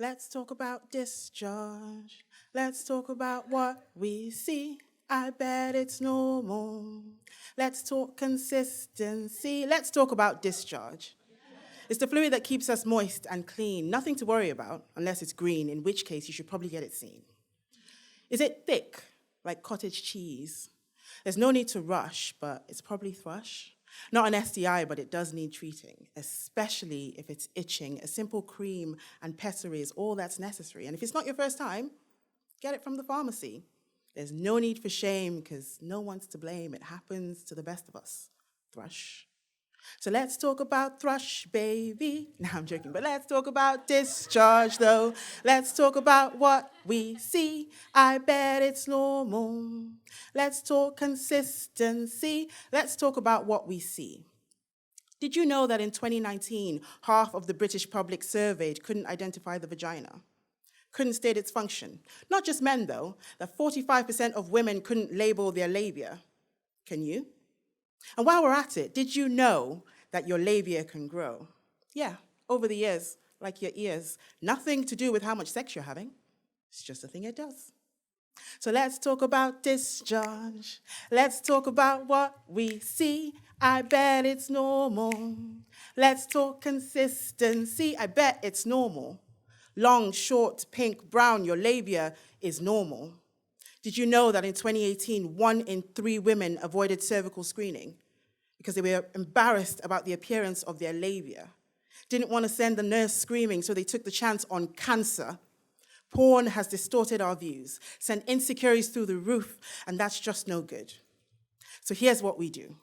Let's talk about discharge. Let's talk about what we see. I bet it's normal. Let's talk consistency. Let's talk about discharge. It's the fluid that keeps us moist and clean. Nothing to worry about unless it's green, in which case you should probably get it seen. Is it thick, like cottage cheese? There's no need to rush, but it's probably thrush. Not an STI, but it does need treating, especially if it's itching. A simple cream and pessary is all that's necessary. And if it's not your first time, get it from the pharmacy. There's no need for shame, because no one's to blame. It happens to the best of us. Thrush. So let's talk about thrush, baby. No, I'm joking, but let's talk about discharge, though. Let's talk about what we see. I bet it's normal. Let's talk consistency. Let's talk about what we see. Did you know that in 2019, half of the British public surveyed couldn't identify the vagina? Couldn't state its function. Not just men, though, that 45% of women couldn't label their labia. Can you? And while we're at it, did you know that your labia can grow? Yeah, over the years, like your ears. Nothing to do with how much sex you're having. It's just a thing it does. So let's talk about discharge. Let's talk about what we see. I bet it's normal. Let's talk consistency. I bet it's normal. Long, short, pink, brown, your labia is normal. Did you know that in 2018, 1 in 3 women avoided cervical screening because they were embarrassed about the appearance of their labia? Didn't want to send the nurse screaming, so they took the chance on cancer. Porn has distorted our views, sent insecurities through the roof, and that's just no good. So here's what we do.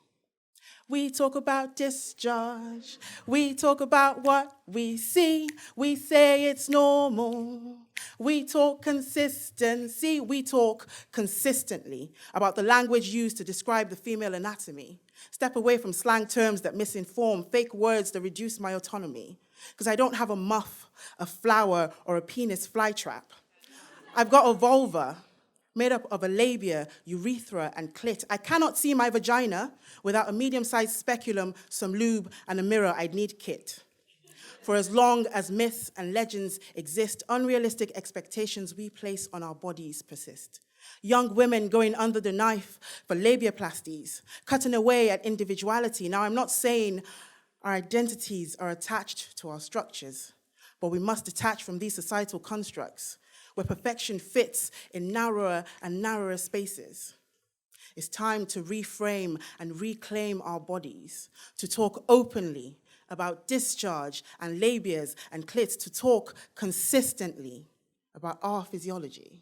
We talk about discharge. We talk about what we see. We say it's normal. We talk consistency. We talk consistently about the language used to describe the female anatomy. Step away from slang terms that misinform, fake words that reduce my autonomy. Because I don't have a muff, a flower, or a penis flytrap. I've got a vulva made up of a labia, urethra, and clit. I cannot see my vagina without a medium-sized speculum, some lube, and a mirror. I'd need kit. For as long as myths and legends exist, unrealistic expectations we place on our bodies persist. Young women going under the knife for labiaplasties, cutting away at individuality. Now, I'm not saying our identities are attached to our structures, but we must detach from these societal constructs where perfection fits in narrower and narrower spaces. It's time to reframe and reclaim our bodies, to talk openly about discharge and labias and clits, to talk consistently about our physiology.